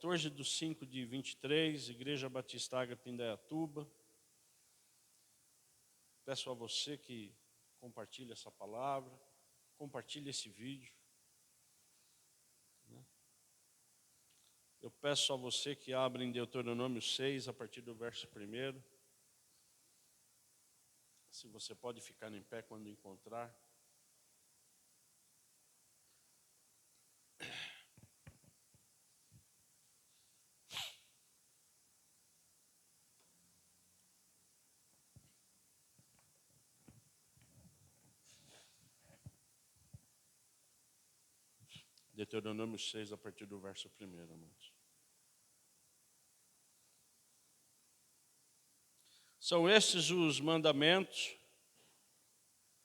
14/5/23, Igreja Batista Ágape, Indaiatuba. Peço a você que compartilhe essa palavra, compartilhe esse vídeo. Eu peço a você que abra em Deuteronômio 6, a partir do verso 1. Se você pode ficar em pé quando encontrar. Deuteronômio 6, a partir do verso 1, amados. São estes os mandamentos,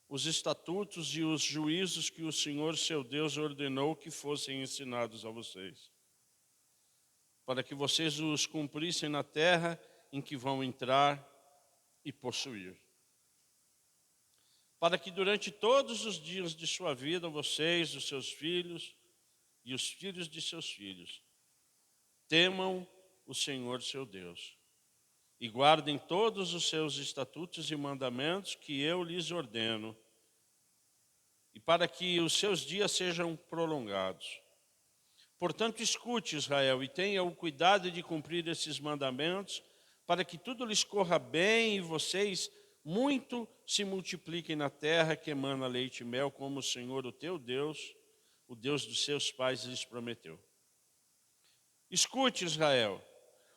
os estatutos e os juízos que o Senhor, seu Deus, ordenou que fossem ensinados a vocês, para que vocês os cumprissem na terra em que vão entrar e possuir. Para que durante todos os dias de sua vida, vocês, os seus filhos e os filhos de seus filhos, temam o Senhor, seu Deus, e guardem todos os seus estatutos e mandamentos que eu lhes ordeno, e para que os seus dias sejam prolongados. Portanto, escute, Israel, e tenha o cuidado de cumprir esses mandamentos, para que tudo lhes corra bem e vocês muito se multipliquem na terra que emana leite e mel, como o Senhor, o teu Deus, o Deus dos seus pais, lhes prometeu. Escute, Israel,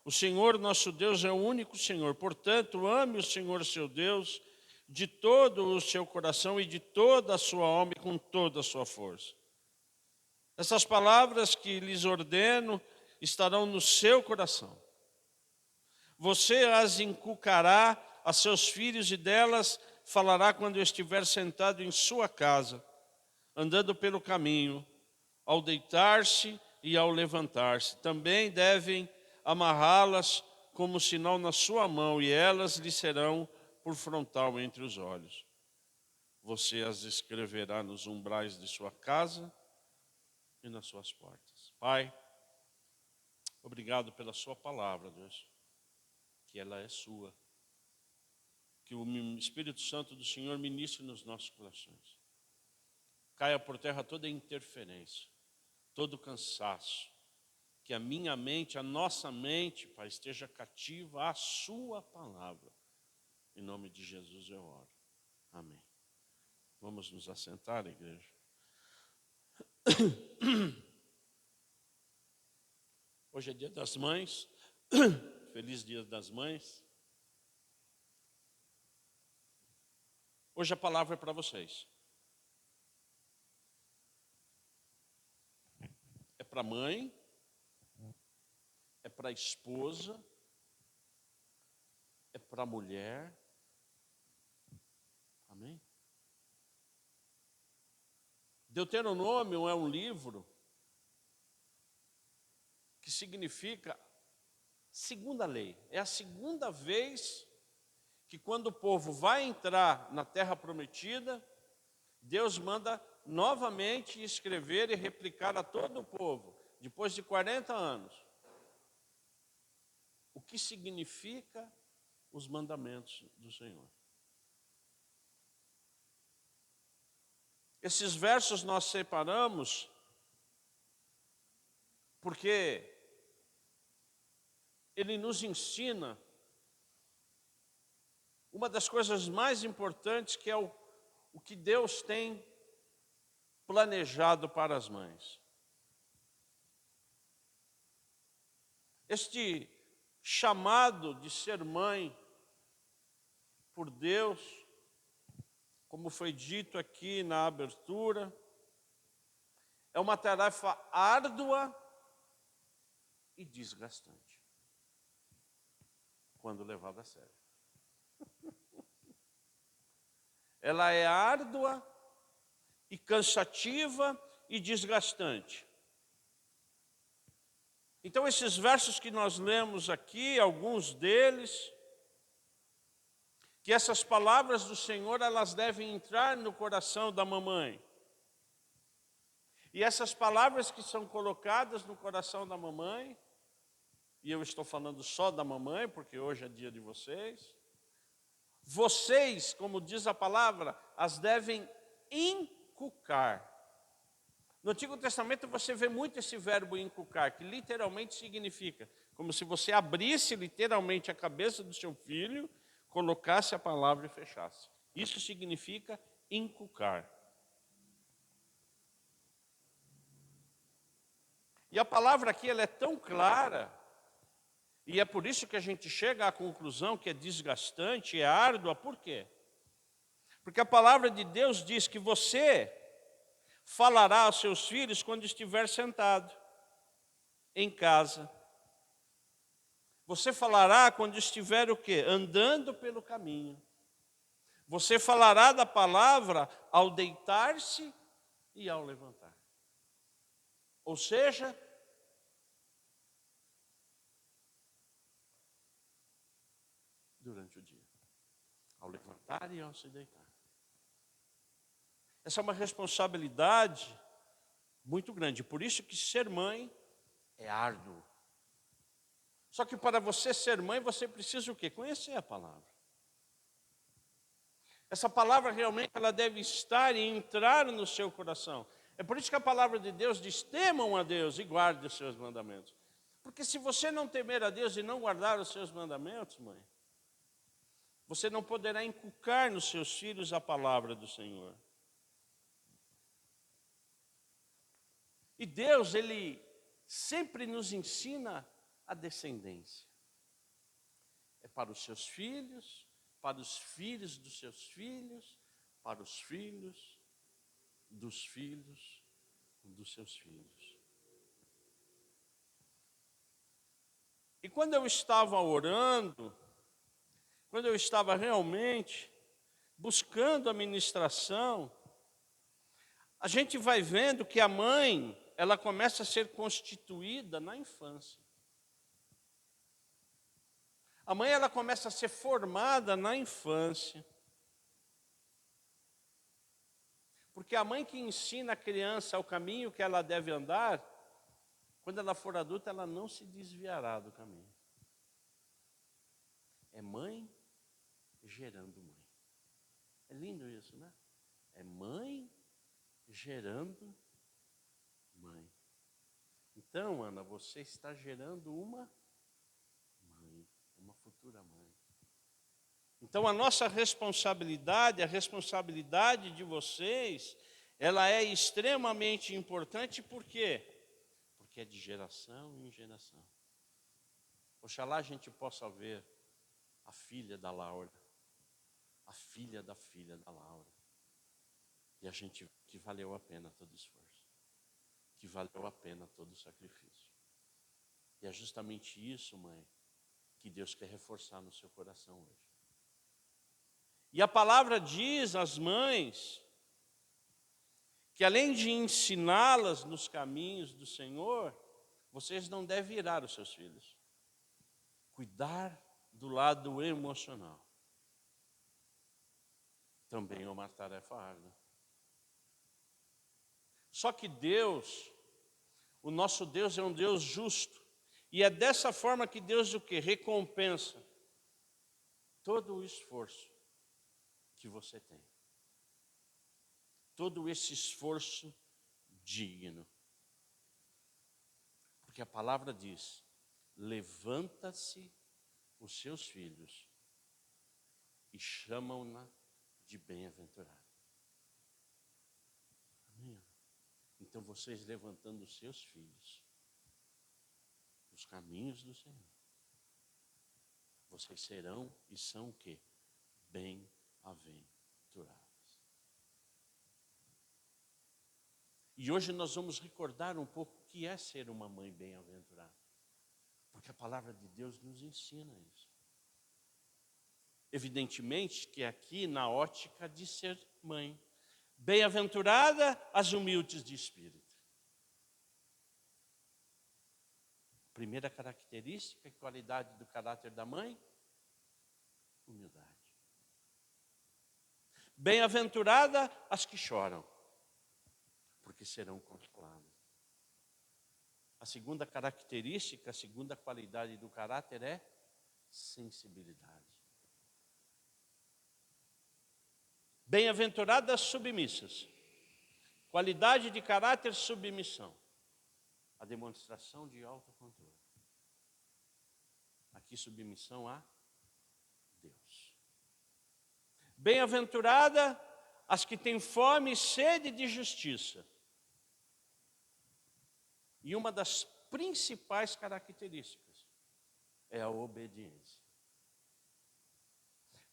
o Senhor nosso Deus é o único Senhor. Portanto, ame o Senhor seu Deus de todo o seu coração e de toda a sua alma e com toda a sua força. Essas palavras que lhes ordeno estarão no seu coração. Você as inculcará a seus filhos e delas falará quando estiver sentado em sua casa, andando pelo caminho, ao deitar-se e ao levantar-se. Também devem amarrá-las como sinal na sua mão, e elas lhe serão por frontal entre os olhos. Você as escreverá nos umbrais de sua casa e nas suas portas. Pai, obrigado pela sua palavra, Deus, que ela é sua. Que o Espírito Santo do Senhor ministre nos nossos corações. Caia por terra toda interferência, todo cansaço. Que a minha mente, a nossa mente, Pai, esteja cativa à sua palavra. Em nome de Jesus eu oro. Amém. Vamos nos assentar, igreja. Hoje é dia das mães. Feliz dia das mães. Hoje a palavra é para vocês. É para a mãe, é para a esposa, é para a mulher. Amém? Deuteronômio é um livro que significa segunda lei. É a segunda vez que quando o povo vai entrar na terra prometida, Deus manda novamente escrever e replicar a todo o povo, depois de 40 anos, o que significa os mandamentos do Senhor. Esses versos nós separamos porque ele nos ensina uma das coisas mais importantes, que é o que Deus tem planejado para as mães. Este chamado de ser mãe por Deus, como foi dito aqui na abertura, é uma tarefa árdua e desgastante, quando levada a sério. Ela é árdua e cansativa e desgastante. Então, esses versos que nós lemos aqui, alguns deles, que essas palavras do Senhor, elas devem entrar no coração da mamãe. E essas palavras que são colocadas no coração da mamãe, e eu estou falando só da mamãe, porque hoje é dia de vocês. Vocês, como diz a palavra, as devem inculcar. No Antigo Testamento você vê muito esse verbo inculcar, que literalmente significa como se você abrisse literalmente a cabeça do seu filho, colocasse a palavra e fechasse. Isso significa inculcar. E a palavra aqui ela é tão clara, e é por isso que a gente chega à conclusão que é desgastante, é árdua. Por quê? Porque a palavra de Deus diz que você falará aos seus filhos quando estiver sentado em casa. Você falará quando estiver o quê? Andando pelo caminho. Você falará da palavra ao deitar-se e ao levantar. Ou seja, durante o dia, ao levantar e ao se deitar. Essa é uma responsabilidade muito grande. Por isso que ser mãe é árduo. Só que para você ser mãe, você precisa o quê? Conhecer a palavra. Essa palavra realmente ela deve estar e entrar no seu coração. É por isso que a palavra de Deus diz: temam a Deus e guardem os seus mandamentos. Porque se você não temer a Deus e não guardar os seus mandamentos, mãe, você não poderá inculcar nos seus filhos a palavra do Senhor. E Deus, Ele sempre nos ensina a descendência. É para os seus filhos, para os filhos dos seus filhos, para os filhos dos filhos dos seus filhos. E quando eu estava orando, quando eu estava realmente buscando a ministração, a gente vai vendo que a mãe, ela começa a ser constituída na infância. A mãe, ela começa a ser formada na infância. Porque a mãe que ensina a criança o caminho que ela deve andar, quando ela for adulta, ela não se desviará do caminho. É mãe gerando mãe. É lindo isso, né? É mãe gerando mãe. Então, Ana, você está gerando uma mãe, uma futura mãe. Então, a nossa responsabilidade, a responsabilidade de vocês, ela é extremamente importante. Por quê? Porque é de geração em geração. Oxalá a gente possa ver a filha da Laura, a filha da Laura. E a gente que valeu a pena todo o esforço, que valeu a pena todo o sacrifício. E é justamente isso, mãe, que Deus quer reforçar no seu coração hoje. E a palavra diz às mães que além de ensiná-las nos caminhos do Senhor, vocês não devem virar os seus filhos. Cuidar do lado emocional também é uma tarefa árdua. Só que Deus, o nosso Deus é um Deus justo. E é dessa forma que Deus o quê? Recompensa todo o esforço que você tem. Todo esse esforço digno. Porque a palavra diz: levanta-se os seus filhos e chamam-na de bem-aventurada. Amém? Então vocês levantando os seus filhos nos caminhos do Senhor, vocês serão e são o quê? Bem-aventurados. E hoje nós vamos recordar um pouco o que é ser uma mãe bem-aventurada. Porque a palavra de Deus nos ensina isso. Evidentemente que aqui na ótica de ser mãe. Bem-aventurada as humildes de espírito. Primeira característica e qualidade do caráter da mãe: humildade. Bem-aventurada as que choram, porque serão consoladas. A segunda característica, a segunda qualidade do caráter é sensibilidade. Bem-aventuradas submissas. Qualidade de caráter, submissão. A demonstração de autocontrole. Aqui, submissão a Deus. Bem-aventurada as que têm fome e sede de justiça. E uma das principais características é a obediência.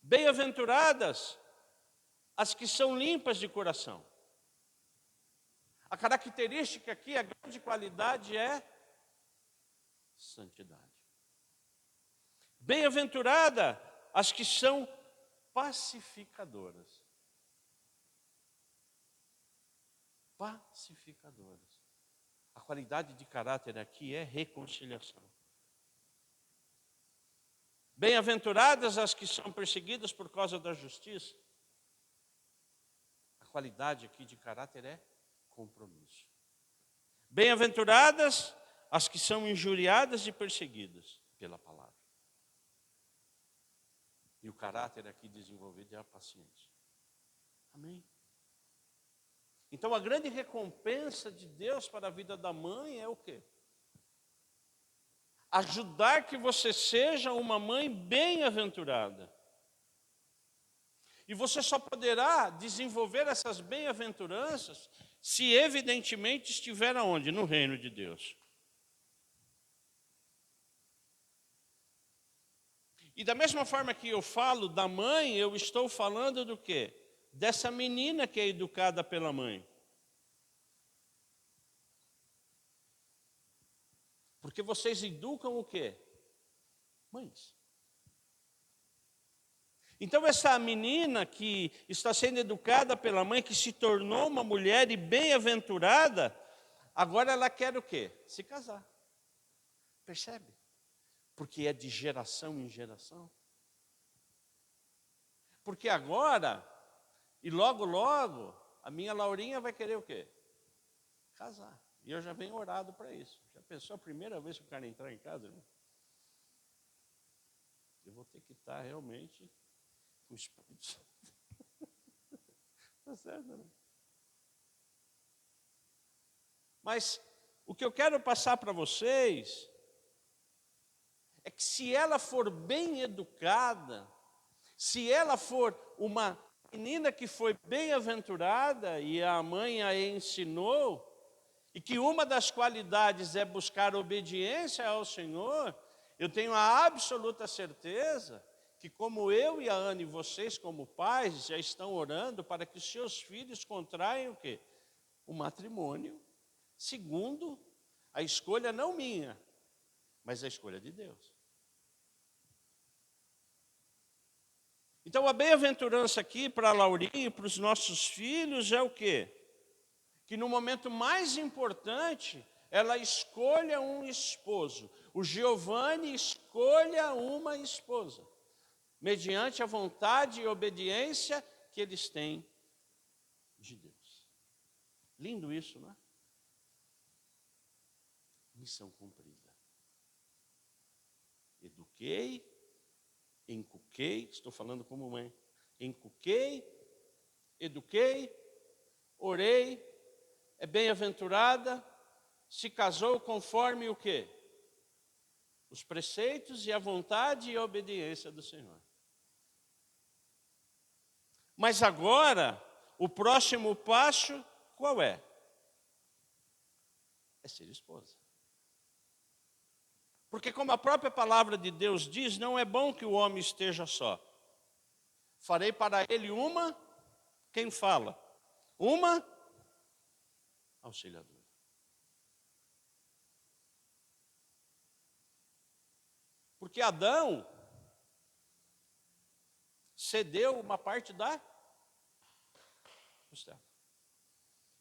Bem-aventuradas as que são limpas de coração. A característica aqui, a grande qualidade é santidade. Bem-aventurada as que são pacificadoras. Pacificadoras. A qualidade de caráter aqui é reconciliação. Bem-aventuradas as que são perseguidas por causa da justiça. A qualidade aqui de caráter é compromisso. Bem-aventuradas as que são injuriadas e perseguidas pela palavra. E o caráter aqui desenvolvido é a paciência. Amém? Então a grande recompensa de Deus para a vida da mãe é o quê? Ajudar que você seja uma mãe bem-aventurada. E você só poderá desenvolver essas bem-aventuranças se evidentemente estiver aonde? No reino de Deus. E da mesma forma que eu falo da mãe, eu estou falando do quê? Dessa menina que é educada pela mãe. Porque vocês educam o quê? Mães. Então essa menina que está sendo educada pela mãe, que se tornou uma mulher e bem-aventurada, agora ela quer o quê? Se casar. Percebe? Porque é de geração em geração. Porque agora, e logo, logo, a minha Laurinha vai querer o quê? Casar. E eu já venho orado para isso. Já pensou a primeira vez que o cara entrar em casa? Irmão? Eu vou ter que estar realmente com o Espírito Santo. Está certo, né? Mas o que eu quero passar para vocês é que se ela for bem educada, se ela for uma menina que foi bem-aventurada e a mãe a ensinou, e que uma das qualidades é buscar obediência ao Senhor, eu tenho a absoluta certeza que como eu e a Ana e vocês como pais já estão orando para que os seus filhos contraiam o quê? O matrimônio, segundo a escolha não minha, mas a escolha de Deus. Então a bem-aventurança aqui para a Laurinha e para os nossos filhos é o quê? Que no momento mais importante, ela escolha um esposo. O Giovanni escolha uma esposa, mediante a vontade e obediência que eles têm de Deus. Lindo isso, não é? Missão cumprida. Eduquei, encuquei, estou falando como mãe, encuquei, eduquei, orei, é bem-aventurada, se casou conforme o quê? Os preceitos e a vontade e a obediência do Senhor. Mas agora, o próximo passo, qual é? É ser esposa. Porque como a própria palavra de Deus diz, não é bom que o homem esteja só. Farei para ele uma, quem fala? Uma auxiliadora. Porque Adão cedeu uma parte da costela.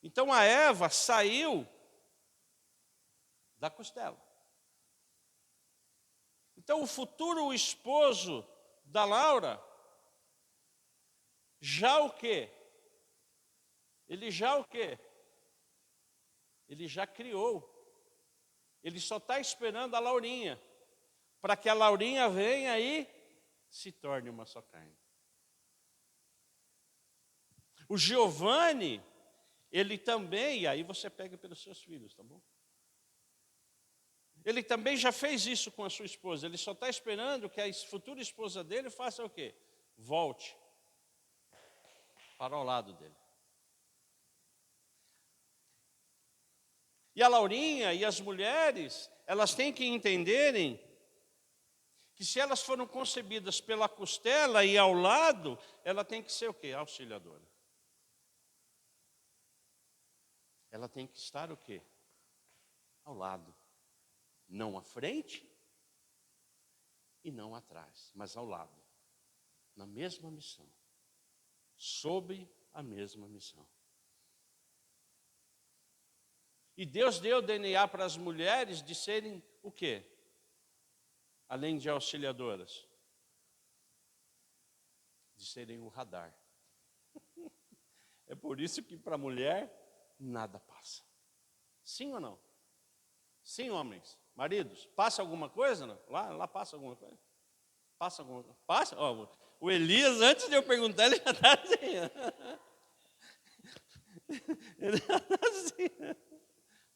Então a Eva saiu da costela. Então o futuro esposo da Laura já o quê? Ele já o quê? Ele já criou Ele só está esperando a Laurinha, para que a Laurinha venha e se torne uma só carne. O Giovanni, ele também, e aí você pega pelos seus filhos, tá bom? Ele também já fez isso com a sua esposa. Ele só está esperando que a futura esposa dele faça o quê? Volte para o lado dele. E a Laurinha e as mulheres, elas têm que entenderem que se elas foram concebidas pela costela e ao lado, ela tem que ser o quê? Auxiliadora. Ela tem que estar o quê? Ao lado. Não à frente e não atrás, mas ao lado. Na mesma missão. Sob a mesma missão. E Deus deu DNA para as mulheres de serem o quê? Além de auxiliadoras. De serem o radar. É por isso que para a mulher nada passa. Sim ou não? Sim, homens, maridos, passa alguma coisa? Não? Lá passa alguma coisa? Passa alguma coisa? Passa? Ó, o Elias, antes de eu perguntar, ele já está assim. Ele já está assim.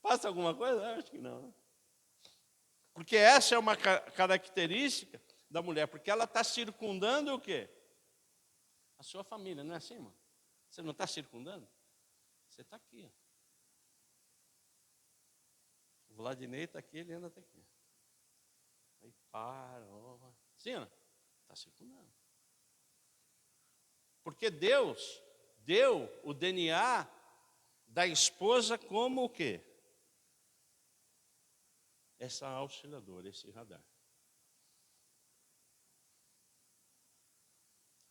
Passa alguma coisa? Eu acho que não. Porque essa é uma característica da mulher, porque ela está circundando o quê? A sua família, não é assim, irmão? Você não está circundando? Você está aqui, ó. O Vladinei está aqui, ele anda até aqui. Aí para, ó. Sim, ó. Está circundando. Porque Deus deu o DNA da esposa como o quê? Essa auxiliadora, esse radar.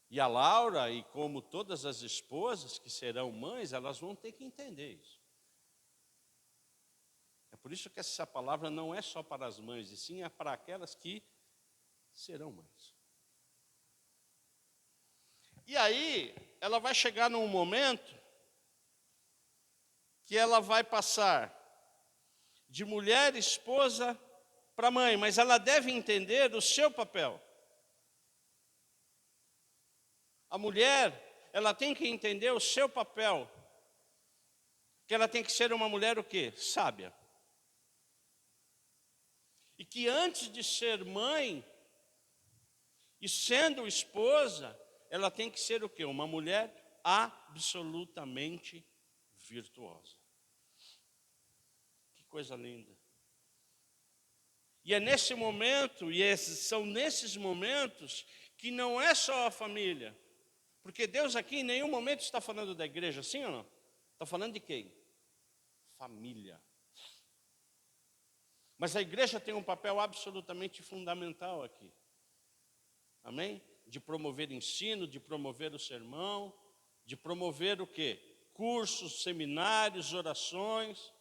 E a Laura, e como todas as esposas que serão mães, elas vão ter que entender isso. É por isso que essa palavra não é só para as mães, e sim é para aquelas que serão mães. E aí, ela vai chegar num momento que ela vai passar de mulher, esposa, para mãe, mas ela deve entender o seu papel. A mulher, ela tem que entender o seu papel, que ela tem que ser uma mulher o quê? Sábia. E que antes de ser mãe, e sendo esposa, ela tem que ser o quê? Uma mulher absolutamente virtuosa. Que coisa linda. E é nesse momento, são nesses momentos, que não é só a família. Porque Deus aqui em nenhum momento está falando da igreja, sim ou não? Está falando de quem? Família. Mas a igreja tem um papel absolutamente fundamental aqui. Amém? De promover ensino, de promover o sermão, de promover o quê? Cursos, seminários, orações.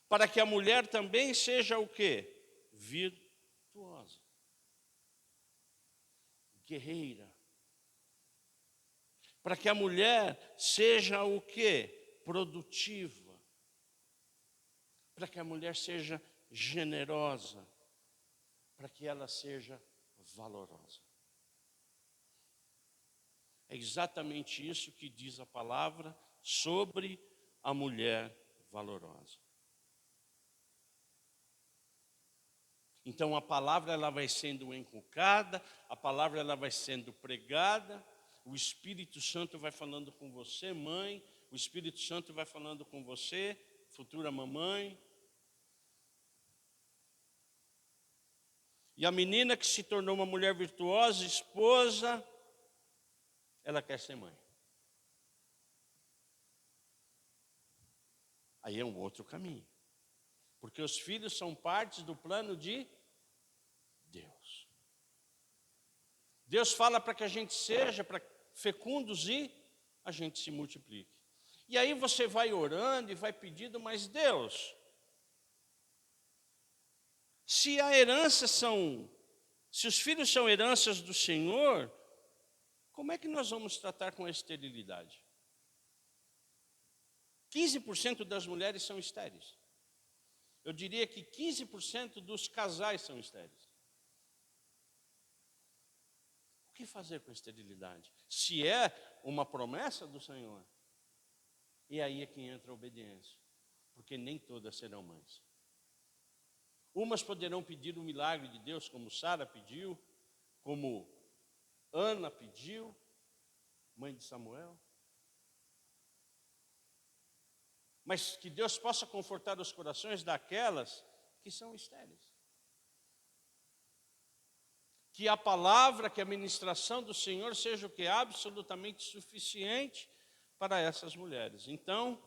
Para que a mulher também seja o quê? Virtuosa. Guerreira. Para que a mulher seja o quê? Produtiva. Para que a mulher seja generosa, para que ela seja valorosa. É exatamente isso que diz a palavra sobre a mulher valorosa. Então a palavra ela vai sendo encucada, a palavra ela vai sendo pregada, o Espírito Santo vai falando com você, mãe, o Espírito Santo vai falando com você, futura mamãe. E a menina que se tornou uma mulher virtuosa, esposa, ela quer ser mãe. Aí é um outro caminho. Porque os filhos são partes do plano de Deus. Deus fala para que a gente seja fecundos e a gente se multiplique. E aí você vai orando e vai pedindo, mas Deus, se os filhos são heranças do Senhor, como é que nós vamos tratar com a esterilidade? 15% das mulheres são estéreis. Eu diria que 15% dos casais são estéreis. O que fazer com a esterilidade? Se é uma promessa do Senhor, e aí é que entra a obediência, porque nem todas serão mães. Umas poderão pedir o milagre de Deus, como Sara pediu, como Ana pediu, mãe de Samuel. Mas que Deus possa confortar os corações daquelas que são estéreis. Que a palavra, que a ministração do Senhor seja o que? Absolutamente suficiente para essas mulheres. Então,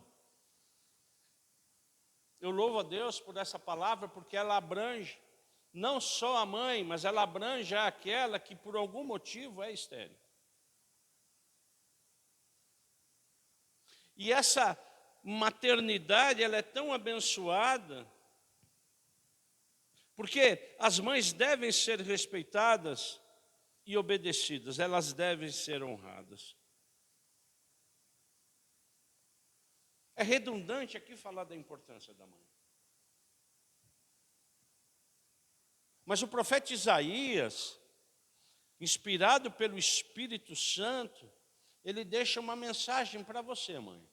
eu louvo a Deus por essa palavra, porque ela abrange não só a mãe, mas ela abrange aquela que por algum motivo é estéril. E essa maternidade, ela é tão abençoada, porque as mães devem ser respeitadas e obedecidas, elas devem ser honradas. É redundante aqui falar da importância da mãe. Mas o profeta Isaías, inspirado pelo Espírito Santo, ele deixa uma mensagem para você, mãe,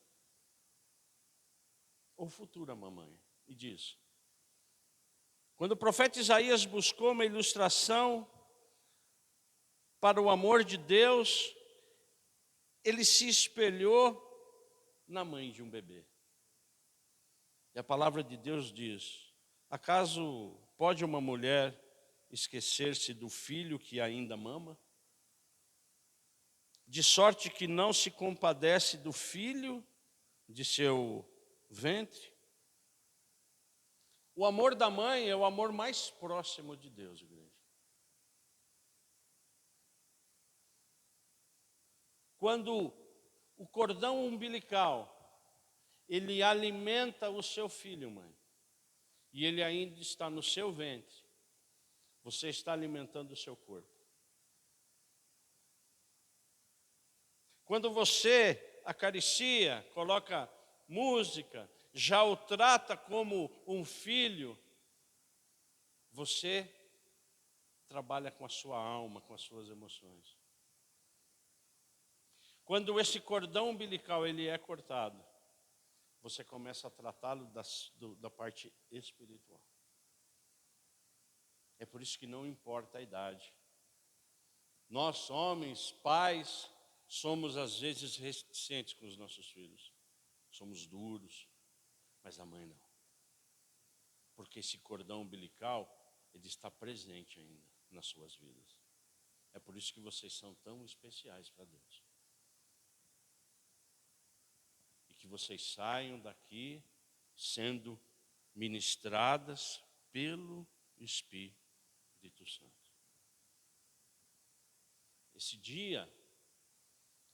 ou futura mamãe, e diz: quando o profeta Isaías buscou uma ilustração para o amor de Deus, ele se espelhou na mãe de um bebê. E a palavra de Deus diz: acaso pode uma mulher esquecer-se do filho que ainda mama? De sorte que não se compadece do filho de seu ventre? O amor da mãe é o amor mais próximo de Deus, igreja. Quando o cordão umbilical, ele alimenta o seu filho, mãe, e ele ainda está no seu ventre, você está alimentando o seu corpo. Quando você acaricia, coloca música, já o trata como um filho, você trabalha com a sua alma, com as suas emoções. Quando esse cordão umbilical ele é cortado, você começa a tratá-lo da parte espiritual. É por isso que não importa a idade. Nós, homens, pais, somos às vezes reticentes com os nossos filhos. Somos duros, mas a mãe não. Porque esse cordão umbilical, ele está presente ainda nas suas vidas. É por isso que vocês são tão especiais para Deus. E que vocês saiam daqui sendo ministradas pelo Espírito Santo. Esse dia,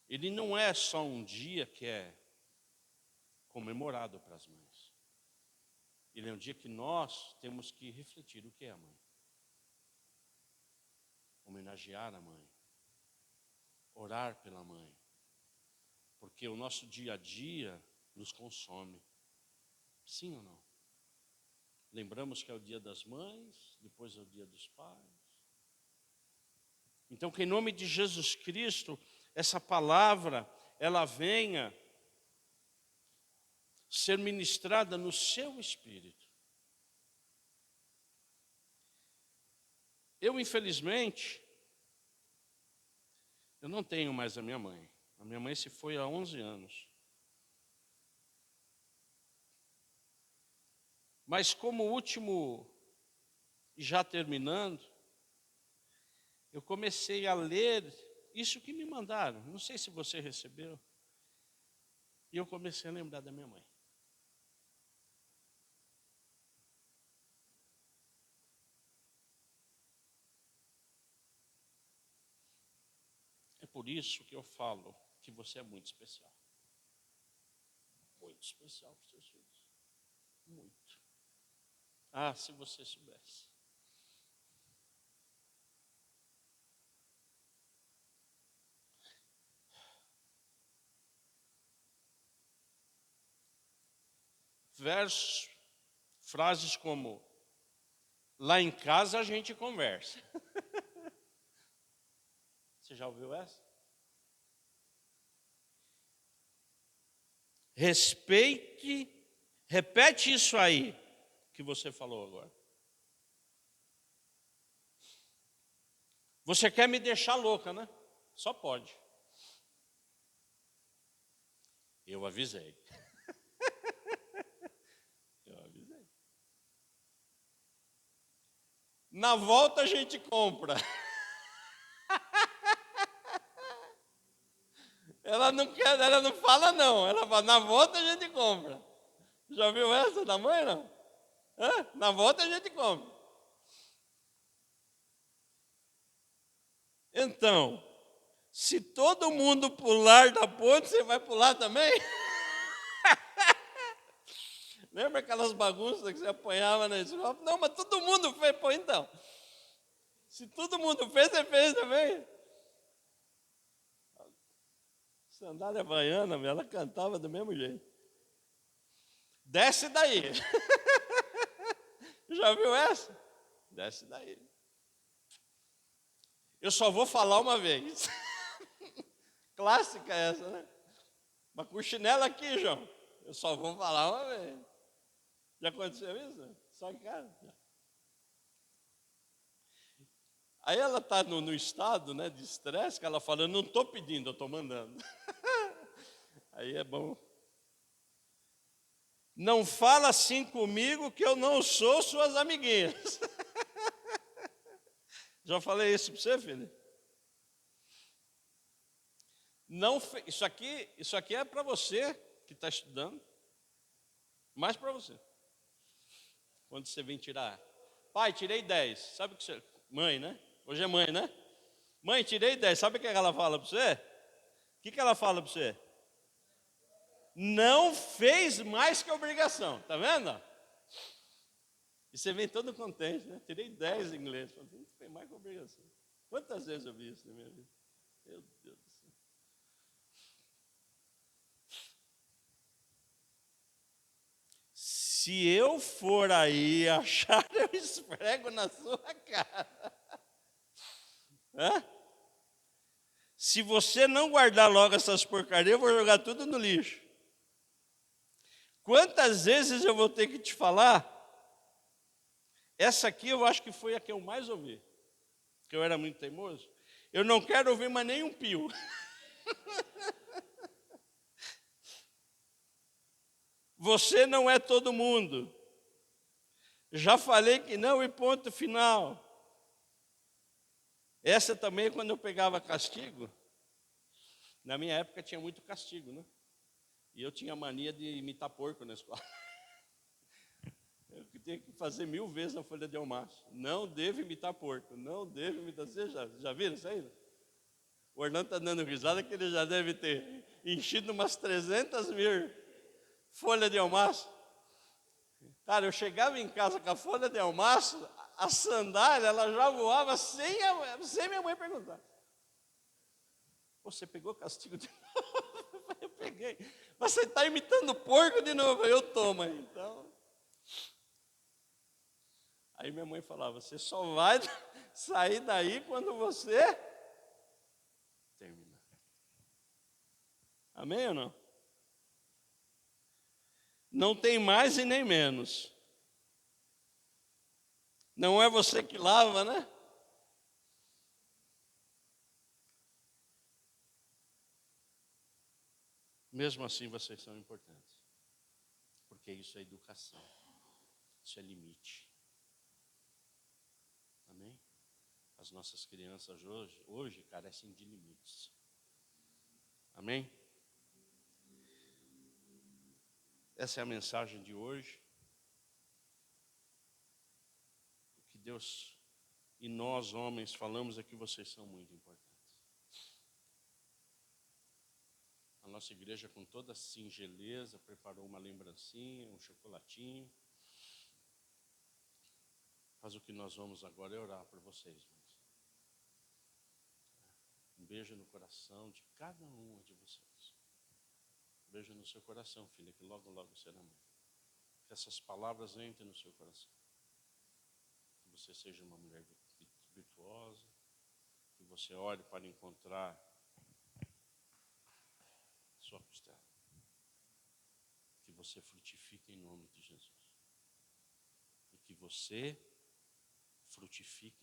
ele não é só um dia que é comemorado para as mães. Ele é um dia que nós temos que refletir o que é a mãe. Homenagear a mãe. Orar pela mãe. Porque o nosso dia a dia nos consome. Sim ou não? Lembramos que é o dia das mães, depois é o dia dos pais. Então, que em nome de Jesus Cristo, essa palavra, ela venha ser ministrada no seu espírito. Eu, infelizmente, eu não tenho mais a minha mãe. A minha mãe se foi há 11 anos. Mas como último, já terminando, eu comecei a ler isso que me mandaram. Não sei se você recebeu. E eu comecei a lembrar da minha mãe. É por isso que eu falo que você é muito especial. Muito especial para os seus filhos. Muito. Ah, se você soubesse. Frases como, lá em casa a gente conversa. Você já ouviu essa? Repete isso aí que você falou agora. Você quer me deixar louca, né? Só pode. Eu avisei. Eu avisei. Na volta a gente compra. Ela não quer, ela não fala não. Ela fala, na volta a gente compra. Já viu essa da mãe, não? Hã? Na volta a gente compra. Então, se todo mundo pular da ponte, você vai pular também? Lembra aquelas bagunças que você apanhava na escola? Não, mas todo mundo fez. Pô, então. Se todo mundo fez, você fez também. Sandália Havaiana, ela cantava do mesmo jeito. Desce daí. Já viu essa? Desce daí. Eu só vou falar uma vez. Clássica essa, né? Mas com chinelo aqui, João. Eu só vou falar uma vez. Já aconteceu isso? Só em casa? Já. Aí ela está no estado, né, de estresse, que ela fala, eu não estou pedindo, eu estou mandando. Aí é bom. Não fala assim comigo que eu não sou suas amiguinhas. Já falei isso para você, filho? Não, isso aqui é para você que está estudando, mais para você. Quando você vem tirar, pai, tirei 10. Sabe o que você, mãe, né? Hoje é mãe, né? Mãe, tirei 10. Sabe o que ela fala para você? O que ela fala para você? Não fez mais que obrigação, tá vendo? E você vem todo contente, né? Tirei 10 em inglês. Não fez mais que obrigação. Quantas vezes eu vi isso na minha vida? Meu Deus do céu. Se eu for aí achar, eu esfrego na sua cara. Hã? Se você não guardar logo essas porcarias, eu vou jogar tudo no lixo. Quantas vezes eu vou ter que te falar? Essa aqui eu acho que foi a que eu mais ouvi. Porque eu era muito teimoso. Eu não quero ouvir mais nenhum pio. Você não é todo mundo. Já falei que não e ponto final. Essa também, quando eu pegava castigo, na minha época tinha muito castigo, né? E eu tinha mania de imitar porco na escola. Eu tinha que fazer 1000 vezes na folha de almaço. Não devo imitar porco, não devo imitar. Vocês já viram isso aí? O Orlando está dando risada que ele já deve ter enchido umas 300.000 folhas de almaço. Cara, eu chegava em casa com a folha de almaço, a sandália, ela já voava sem minha mãe perguntar. Você pegou castigo de novo? Eu peguei. Mas você está imitando porco de novo? Eu tô, mãe. Então. Aí minha mãe falava, você só vai sair daí quando você terminar. Amém ou não? Não tem mais e nem menos. Não é você que lava, né? Mesmo assim, vocês são importantes. Porque isso é educação. Isso é limite. Amém? As nossas crianças hoje carecem de limites. Amém? Essa é a mensagem de hoje. O que Deus e nós, homens, falamos é que vocês são muito importantes. A nossa igreja, com toda singeleza, preparou uma lembrancinha, um chocolatinho. Mas o que nós vamos agora é orar por vocês, irmãos. Um beijo no coração de cada uma de vocês. Um beijo no seu coração, filha, que logo, logo será mãe. Que essas palavras entrem no seu coração. Que você seja uma mulher virtuosa. Que você olhe para encontrar sua costela. Que você frutifique em nome de Jesus. E que você frutifique